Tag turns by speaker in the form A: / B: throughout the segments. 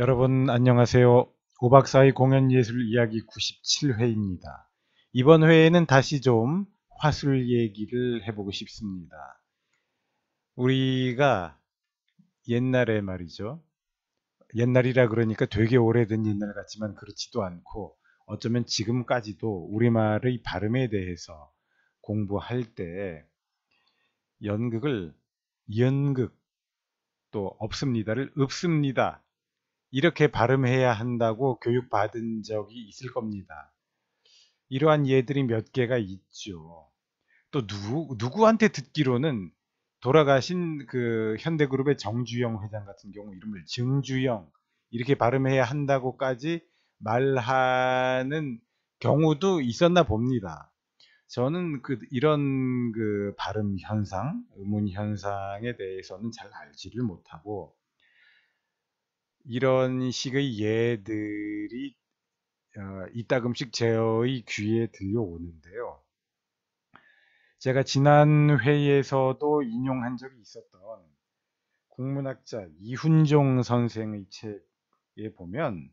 A: 여러분 안녕하세요. 5박 4일 공연예술 이야기 97회입니다. 이번 회에는 다시 좀 화술 얘기를 해보고 싶습니다. 우리가 옛날에 말이죠. 옛날이라 그러니까 되게 오래된 옛날 같지만 그렇지도 않고 어쩌면 지금까지도 우리말의 발음에 대해서 공부할 때 연극을 연극 또 없습니다를 읍습니다. 이렇게 발음해야 한다고 교육받은 적이 있을 겁니다. 이러한 예들이 몇 개가 있죠. 또 누구한테 듣기로는 돌아가신 그 현대그룹의 정주영 회장 같은 경우 이름을 증주영 이렇게 발음해야 한다고까지 말하는 경우도 있었나 봅니다. 저는 이런 발음 현상, 음운 현상에 대해서는 잘 알지를 못하고 이런 식의 예들이 이따금씩 제의 귀에 들려오는데요. 제가 지난 회에서도 인용한 적이 있었던 국문학자 이훈종 선생의 책에 보면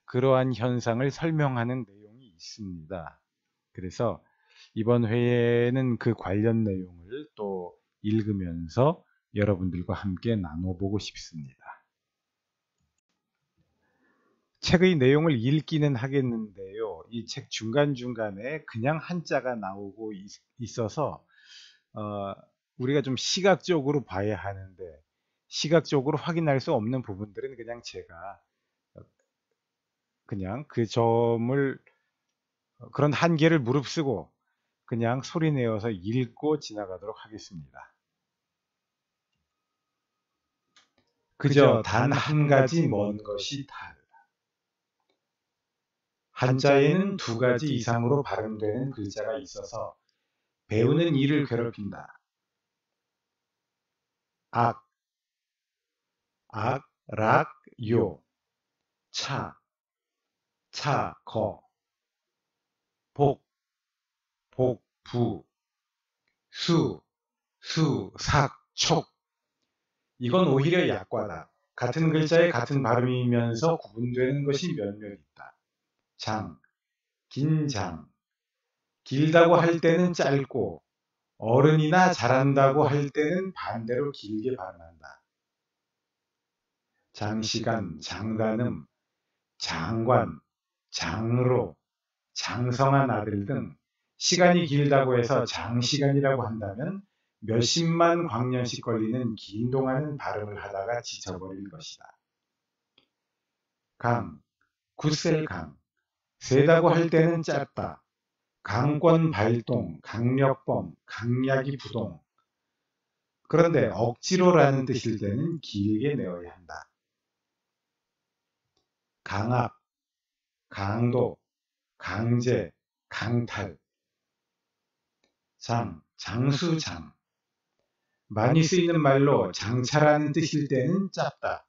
A: 그러한 현상을 설명하는 내용이 있습니다. 그래서 이번 회에는 그 관련 내용을 또 읽으면서 여러분들과 함께 나눠보고 싶습니다. 책의 내용을 읽기는 하겠는데요. 이 책 중간중간에 그냥 한자가 나오고 있어서 우리가 좀 시각적으로 봐야 하는데 시각적으로 확인할 수 없는 부분들은 그냥 제가 그냥 그 점을 그런 한계를 무릅쓰고 그냥 소리내어서 읽고 지나가도록 하겠습니다. 그저 단 한 가지 먼 것이 달. 한자에는 두 가지 이상으로 발음되는 글자가 있어서 배우는 이를 괴롭힌다. 악, 락, 요, 차, 거, 복, 부, 수, 삭, 촉. 이건 오히려 약과다. 같은 글자에 같은 발음이면서 구분되는 것이 몇몇 있다. 장, 긴 장. 길다고 할 때는 짧고 어른이나 잘한다고 할 때는 반대로 길게 발음한다. 장시간, 장단음, 장관, 장로, 장성한 아들 등 시간이 길다고 해서 장시간이라고 한다면 몇십만 광년씩 걸리는 긴 동안은 발음을 하다가 지쳐버릴 것이다. 강, 굳셀강, 세다고 할 때는 짧다. 강권 발동, 강력범, 강약이 부동. 그런데 억지로라는 뜻일 때는 길게 내어야 한다. 강압, 강도, 강제, 강탈. 장, 장수장. 많이 쓰이는 말로 장차라는 뜻일 때는 짧다.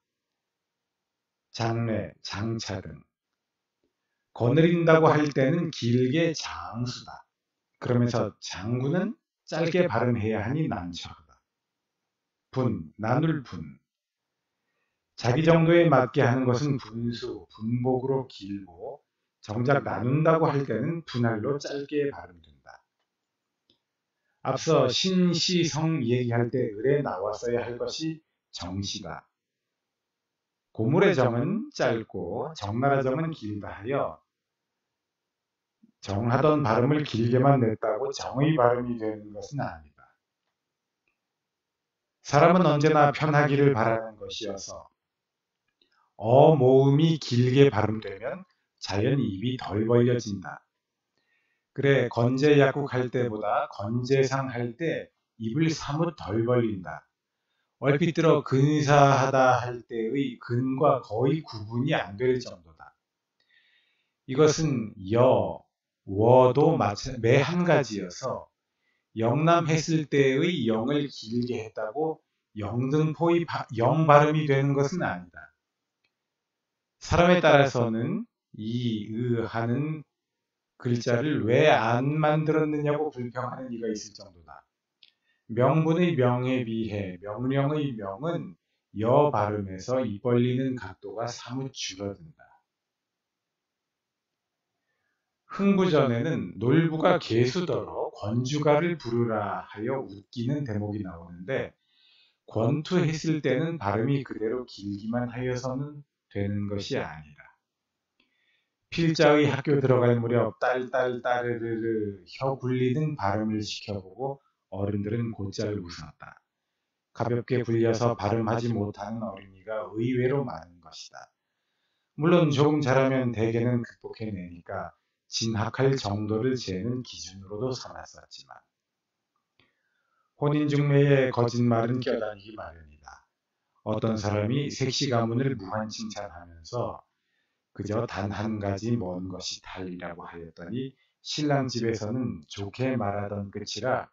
A: 장례, 장차 등. 거느린다고 할 때는 길게 장수다. 그러면서 장군은 짧게 발음해야 하니 난처하다. 분, 나눌 분. 자기 정도에 맞게 하는 것은 분수, 분복으로 길고 정작 나눈다고 할 때는 분할로 짧게 발음된다. 앞서 신시성 얘기할 때 을에 나왔어야 할 것이 정시다. 고물의 정은 짧고 정나라 정은 길다 하여 정하던 발음을 길게만 냈다고 정의 발음이 되는 것은 아니다. 사람은 언제나 편하기를 바라는 것이어서 모음이 길게 발음되면 자연히 입이 덜 벌려진다. 그래 건재약국 할 때보다 건재상 할 때 입을 사뭇 덜 벌린다. 얼핏 들어 근사하다 할 때의 근과 거의 구분이 안 될 정도다. 이것은 여, 워도 매 한 가지여서 영남했을 때의 영을 길게 했다고 영등포의 영 발음이 되는 것은 아니다. 사람에 따라서는 이, 의 하는 글자를 왜 안 만들었느냐고 불평하는 이가 있을 정도다. 명분의 명에 비해 명령의 명은 여 발음에서 입 벌리는 각도가 사뭇 줄어든다. 흥부전에는 놀부가 개수더러 권주가를 부르라 하여 웃기는 대목이 나오는데 권투했을 때는 발음이 그대로 길기만 하여서는 되는 것이 아니라 필자의 학교 들어갈 무렵 딸딸 따르르르 혀 굴리는 발음을 시켜보고 어른들은 곧잘 웃었다. 가볍게 굴려서 발음하지 못하는 어린이가 의외로 많은 것이다. 물론 조금 잘하면 대개는 극복해내니까 진학할 정도를 재는 기준으로도 삼았었지만 혼인중매에 거짓말은 껴다니기 마련이다. 어떤 사람이 색시 가문을 무한 칭찬하면서 그저 단 한 가지 먼 것이 달리라고 하였더니 신랑 집에서는 좋게 말하던 끝이라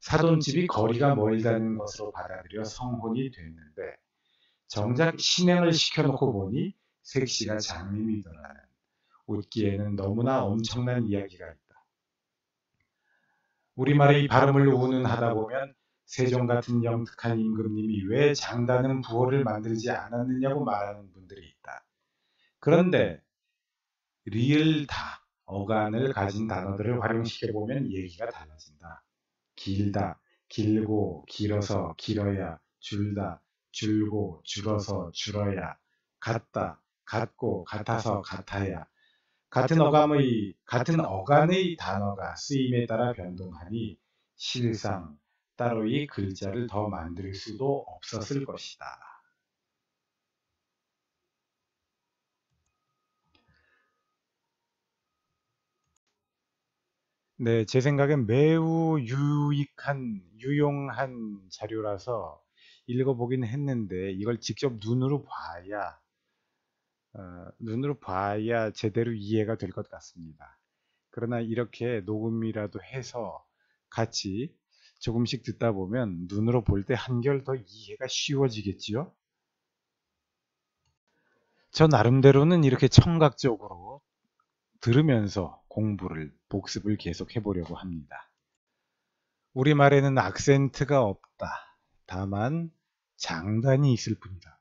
A: 사돈집이 거리가 멀다는 것으로 받아들여 성혼이 됐는데 정작 신행을 시켜놓고 보니 색시가 장님이더라는 웃기에는 너무나 엄청난 이야기가 있다. 우리말의 발음을 운운하다 보면 세종 같은 영특한 임금님이 왜 장다는 부호를 만들지 않았느냐고 말하는 분들이 있다. 그런데 리을다, 어간을 가진 단어들을 활용시켜보면 얘기가 달라진다. 길다, 길고, 길어서, 길어야, 줄다, 줄고, 줄어서, 줄어야, 같다, 같고, 같아서, 같아야, 같은 어간의 단어가 쓰임에 따라 변동하니 실상 따로이 글자를 더 만들 수도 없었을 것이다. 네, 제 생각엔 매우 유용한 자료라서 읽어보긴 했는데 이걸 직접 눈으로 봐야 제대로 이해가 될 것 같습니다. 그러나 이렇게 녹음이라도 해서 같이 조금씩 듣다 보면 눈으로 볼 때 한결 더 이해가 쉬워지겠지요? 저 나름대로는 이렇게 청각적으로 들으면서 복습을 계속 해보려고 합니다. 우리말에는 악센트가 없다. 다만 장단이 있을 뿐이다.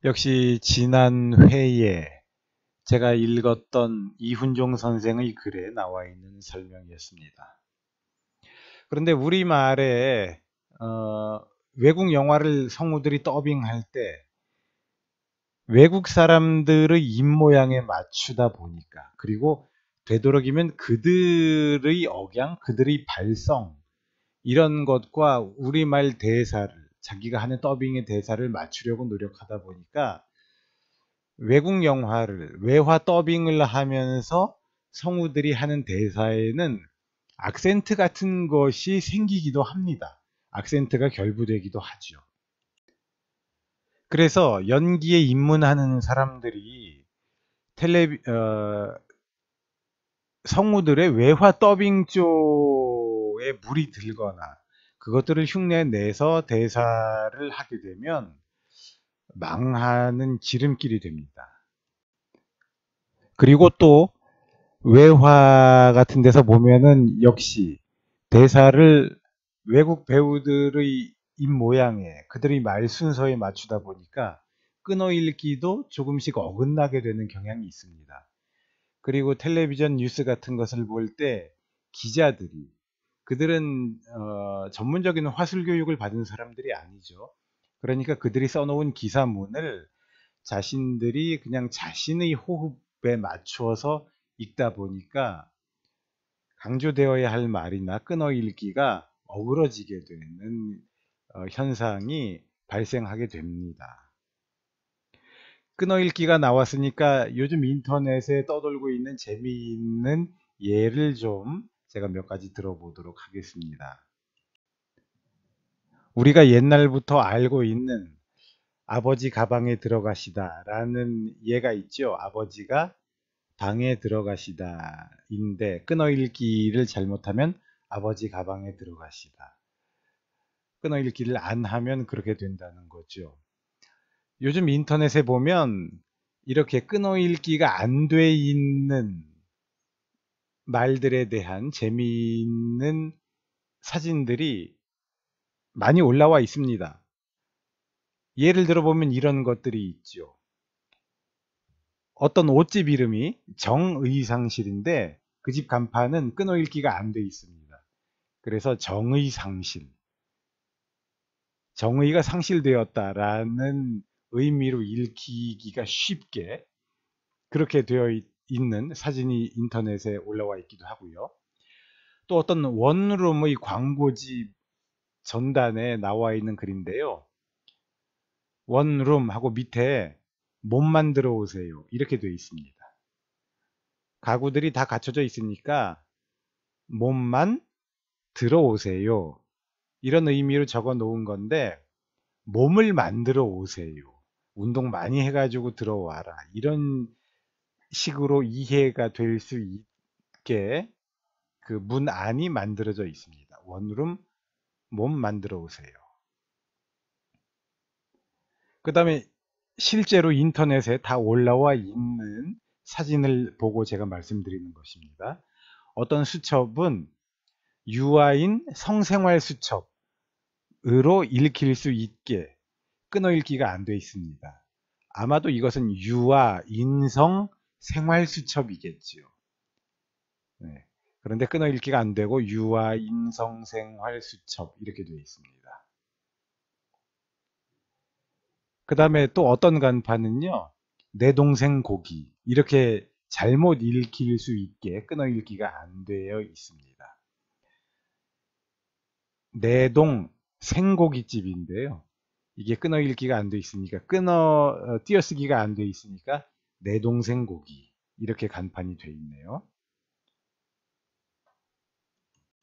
A: 역시 지난 회에 제가 읽었던 이훈종 선생의 글에 나와 있는 설명이었습니다. 그런데 우리말에 외국 영화를 성우들이 더빙할 때 외국 사람들의 입모양에 맞추다 보니까 그리고 되도록이면 그들의 억양, 그들의 발성 이런 것과 우리말 대사를 자기가 하는 더빙의 대사를 맞추려고 노력하다 보니까 외국 영화를 외화 더빙을 하면서 성우들이 하는 대사에는 악센트 같은 것이 생기기도 합니다. 악센트가 결부되기도 하죠. 그래서 연기에 입문하는 사람들이 성우들의 외화 더빙 쪽에 물이 들거나 그것들을 흉내내서 대사를 하게 되면 망하는 지름길이 됩니다. 그리고 또 외화 같은 데서 보면은 역시 대사를 외국 배우들의 입 모양에 그들의 말 순서에 맞추다 보니까 끊어읽기도 조금씩 어긋나게 되는 경향이 있습니다. 그리고 텔레비전 뉴스 같은 것을 볼 때 기자들이 그들은 전문적인 화술 교육을 받은 사람들이 아니죠. 그러니까 그들이 써놓은 기사문을 자신들이 그냥 자신의 호흡에 맞추어서 읽다 보니까 강조되어야 할 말이나 끊어읽기가 어그러지게 되는 현상이 발생하게 됩니다. 끊어읽기가 나왔으니까 요즘 인터넷에 떠돌고 있는 재미있는 예를 좀 제가 몇 가지 들어보도록 하겠습니다. 우리가 옛날부터 알고 있는 아버지 가방에 들어가시다 라는 예가 있죠. 아버지가 방에 들어가시다 인데 끊어읽기를 잘못하면 아버지 가방에 들어가시다. 끊어읽기를 안 하면 그렇게 된다는 거죠. 요즘 인터넷에 보면 이렇게 끊어읽기가 안 돼 있는 말들에 대한 재미있는 사진들이 많이 올라와 있습니다. 예를 들어보면 이런 것들이 있죠. 어떤 옷집 이름이 정의상실인데 그 집 간판은 끊어읽기가 안 돼 있습니다. 그래서 정의상실, 정의가 상실되었다라는 의미로 읽히기가 쉽게 그렇게 되어 있는 사진이 인터넷에 올라와 있기도 하고요. 또 어떤 원룸의 광고지 전단에 나와 있는 글인데요. 원룸하고 밑에 몸 만들어 오세요 이렇게 되어 있습니다. 가구들이 다 갖춰져 있으니까 몸만 들어오세요 이런 의미로 적어 놓은 건데 몸을 만들어 오세요, 운동 많이 해가지고 들어와라 이런 식으로 이해가 될 수 있게 그 문안이 만들어져 있습니다. 원룸 몸 만들어 오세요. 그 다음에 실제로 인터넷에 다 올라와 있는 사진을 보고 제가 말씀드리는 것입니다. 어떤 수첩은 유아인 성생활 수첩으로 읽힐 수 있게 끊어읽기가 안 돼 있습니다. 아마도 이것은 유아 인성 생활 수첩이겠지요. 네. 그런데 끊어읽기가 안 되고 유아 인성 생활 수첩 이렇게 되어 있습니다. 그 다음에 또 어떤 간판은요, 내 동생 고기 이렇게 잘못 읽힐 수 있게 끊어읽기가 안 되어 있습니다. 내동 생고깃집인데요. 이게 끊어읽기가 안 돼 있으니까 띄어쓰기가 안 돼 있으니까 내 동생 고기 이렇게 간판이 돼 있네요.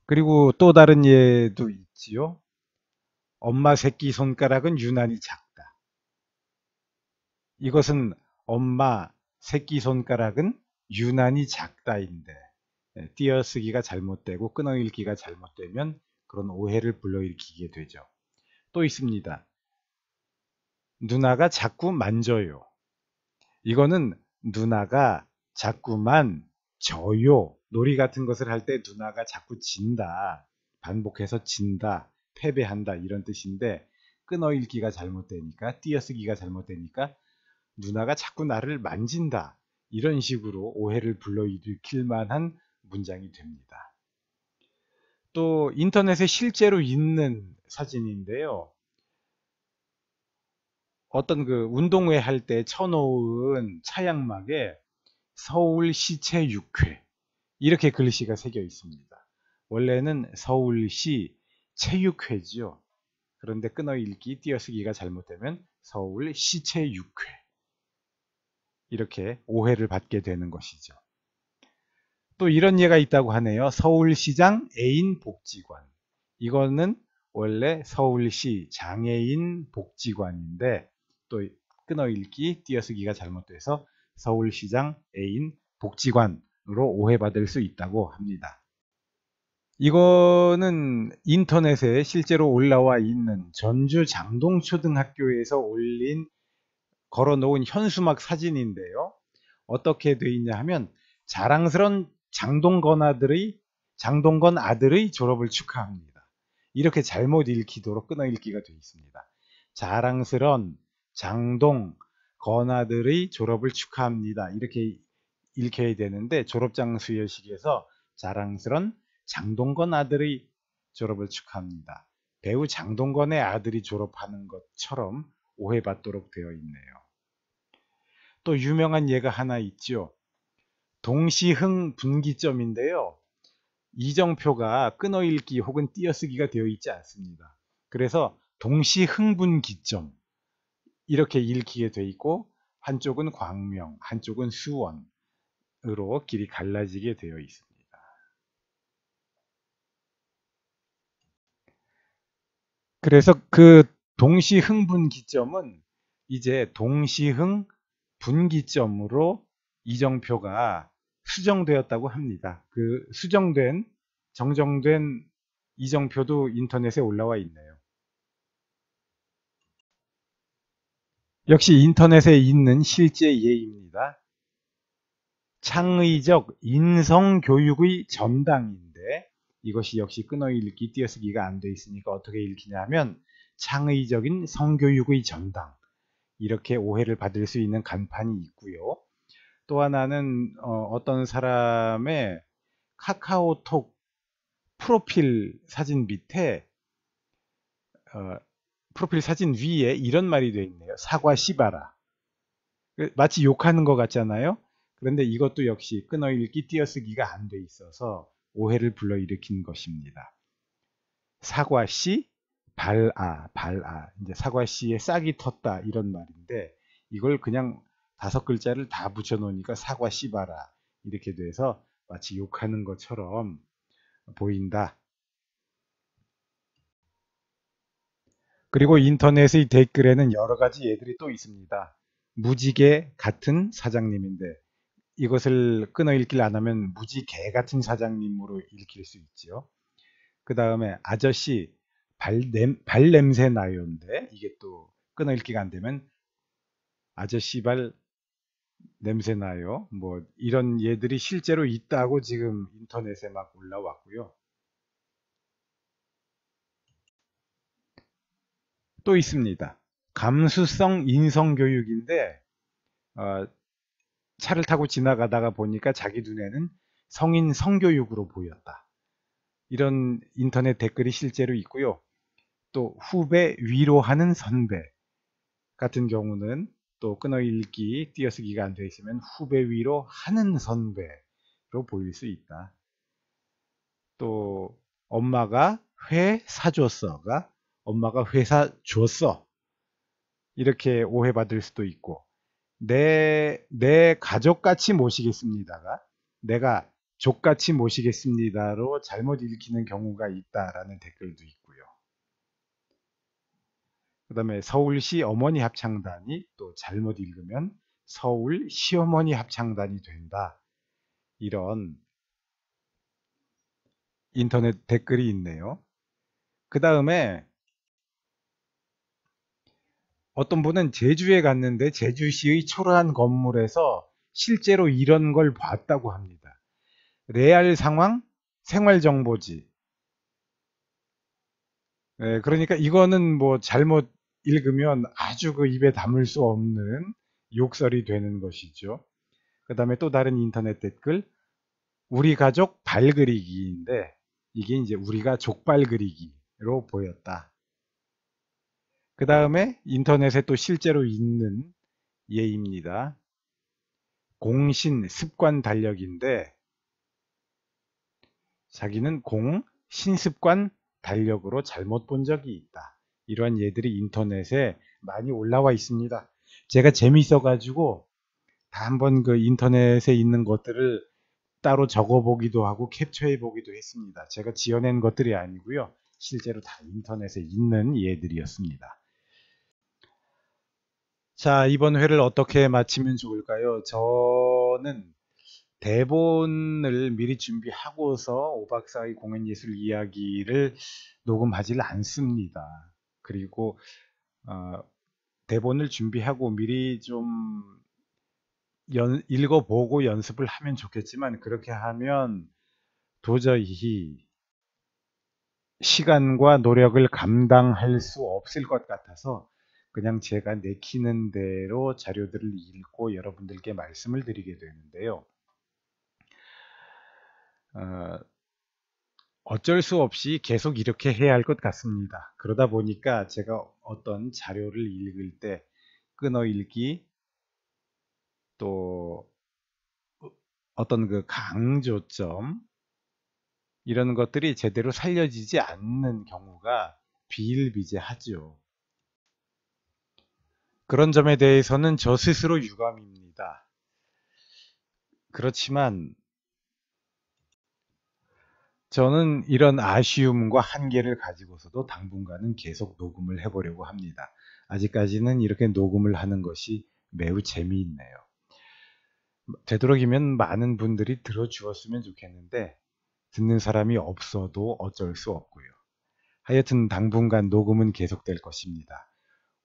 A: 그리고 또 다른 예도 있지요. 엄마 새끼 손가락은 유난히 작다. 이것은 엄마 새끼 손가락은 유난히 작다인데 띄어쓰기가 잘못되고 끊어읽기가 잘못되면 그런 오해를 불러일으키게 되죠. 또 있습니다. 누나가 자꾸 만져요. 이거는 누나가 자꾸만 져요. 놀이 같은 것을 할 때 누나가 자꾸 진다, 반복해서 진다, 패배한다 이런 뜻인데 끊어읽기가 잘못되니까 띄어쓰기가 잘못되니까 누나가 자꾸 나를 만진다 이런 식으로 오해를 불러일으킬 만한 문장이 됩니다. 또 인터넷에 실제로 있는 사진인데요. 어떤 그 운동회 할 때 쳐놓은 차양막에 서울시체 6회 이렇게 글씨가 새겨 있습니다. 원래는 서울시 체육회죠. 그런데 끊어읽기 띄어쓰기가 잘못되면 서울시체 6회 이렇게 오해를 받게 되는 것이죠. 또 이런 예가 있다고 하네요. 서울시장 애인 복지관. 이거는 원래 서울시 장애인 복지관인데 또 끊어읽기 띄어쓰기가 잘못돼서 서울시장 애인 복지관으로 오해받을 수 있다고 합니다. 이거는 인터넷에 실제로 올라와 있는 전주 장동초등학교에서 올린 걸어놓은 현수막 사진인데요. 어떻게 되어 있냐 하면 자랑스러운 장동건 아들의 졸업을 축하합니다. 이렇게 잘못 읽히도록 끊어읽기가 되어 있습니다. 자랑스러운 장동건 아들의 졸업을 축하합니다. 이렇게 읽혀야 되는데 졸업장 수여식에서 자랑스러운 장동건 아들의 졸업을 축하합니다. 배우 장동건의 아들이 졸업하는 것처럼 오해받도록 되어 있네요. 또 유명한 예가 하나 있죠. 동시흥 분기점인데요. 이정표가 끊어읽기 혹은 띄어쓰기가 되어 있지 않습니다. 그래서 동시흥분기점 이렇게 읽히게 되어 있고 한쪽은 광명, 한쪽은 수원으로 길이 갈라지게 되어 있습니다. 그래서 그 동시흥분기점은 이제 동시흥 분기점으로 이정표가 수정되었다고 합니다. 그 정정된 이정표도 인터넷에 올라와 있네요. 역시 인터넷에 있는 실제 예입니다. 창의적 인성교육의 전당인데 이것이 역시 끊어읽기, 띄어쓰기가 안 돼 있으니까 어떻게 읽히냐 하면 창의적인 성교육의 전당, 이렇게 오해를 받을 수 있는 간판이 있고요. 또 하나는 어떤 사람의 카카오톡 프로필 사진 밑에 프로필 사진 위에 이런 말이 되어 있네요. 사과 씨바라. 마치 욕하는 것 같잖아요. 그런데 이것도 역시 끊어읽기, 띄어쓰기가 안 돼 있어서 오해를 불러일으킨 것입니다. 사과 씨, 발아. 이제 사과 씨에 싹이 텄다 이런 말인데 이걸 그냥 5글자를 다 붙여놓으니까 사과 씨바라 이렇게 돼서 마치 욕하는 것처럼 보인다. 그리고 인터넷의 댓글에는 여러 가지 예들이 또 있습니다. 무지개 같은 사장님인데 이것을 끊어 읽기를 안 하면 무지개 같은 사장님으로 읽힐 수 있죠. 그 다음에 아저씨 발냄새 나요인데 이게 또 끊어 읽기가 안 되면 아저씨 발 냄새 나요. 뭐 이런 예들이 실제로 있다고 지금 인터넷에 막 올라왔고요. 또 있습니다. 감수성 인성교육인데 차를 타고 지나가다가 보니까 자기 눈에는 성인 성교육으로 보였다. 이런 인터넷 댓글이 실제로 있고요. 또 후배 위로하는 선배 같은 경우는 또 끊어읽기, 띄어쓰기가 안 되어 있으면 후배 위로하는 선배로 보일 수 있다. 또 엄마가 회 사줬어가 엄마가 회 사줬어 이렇게 오해받을 수도 있고 내 가족같이 모시겠습니다가 내가 족같이 모시겠습니다로 잘못 읽히는 경우가 있다라는 댓글도 있고요. 그 다음에 서울시 어머니 합창단이 또 잘못 읽으면 서울 시어머니 합창단이 된다. 이런 인터넷 댓글이 있네요. 그 다음에 어떤 분은 제주에 갔는데 제주시의 초라한 건물에서 실제로 이런 걸 봤다고 합니다. 레알 상황 생활정보지. 그러니까 이거는 뭐 잘못 읽으면 아주 그 입에 담을 수 없는 욕설이 되는 것이죠. 그 다음에 또 다른 인터넷 댓글 우리 가족 발 그리기인데 이게 이제 우리가 족발 그리기로 보였다. 그 다음에 인터넷에 또 실제로 있는 예입니다. 공신 습관 달력인데 자기는 신습관 달력으로 잘못 본 적이 있다. 이러한 예들이 인터넷에 많이 올라와 있습니다. 제가 재미있어 가지고 다 한번 그 인터넷에 있는 것들을 따로 적어 보기도 하고 캡처해 보기도 했습니다. 제가 지어낸 것들이 아니고요. 실제로 다 인터넷에 있는 예들이었습니다. 자, 이번 회를 어떻게 마치면 좋을까요? 저는 대본을 미리 준비하고서 오박사의 공연예술 이야기를 녹음하지를 않습니다. 그리고 대본을 준비하고 미리 좀 읽어보고 연습을 하면 좋겠지만 그렇게 하면 도저히 시간과 노력을 감당할 수 없을 것 같아서 그냥 제가 내키는 대로 자료들을 읽고 여러분들께 말씀을 드리게 되는데요. 어쩔 수 없이 계속 이렇게 해야 할 것 같습니다. 그러다 보니까 제가 어떤 자료를 읽을 때 끊어 읽기 또 어떤 그 강조점 이런 것들이 제대로 살려지지 않는 경우가 비일비재하죠. 그런 점에 대해서는 저 스스로 유감입니다. 그렇지만 저는 이런 아쉬움과 한계를 가지고서도 당분간은 계속 녹음을 해보려고 합니다. 아직까지는 이렇게 녹음을 하는 것이 매우 재미있네요. 되도록이면 많은 분들이 들어주었으면 좋겠는데 듣는 사람이 없어도 어쩔 수 없고요. 하여튼 당분간 녹음은 계속될 것입니다.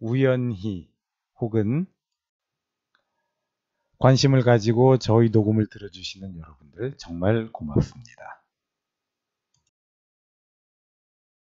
A: 우연히 혹은 관심을 가지고 저희 녹음을 들어주시는 여러분들 정말 고맙습니다.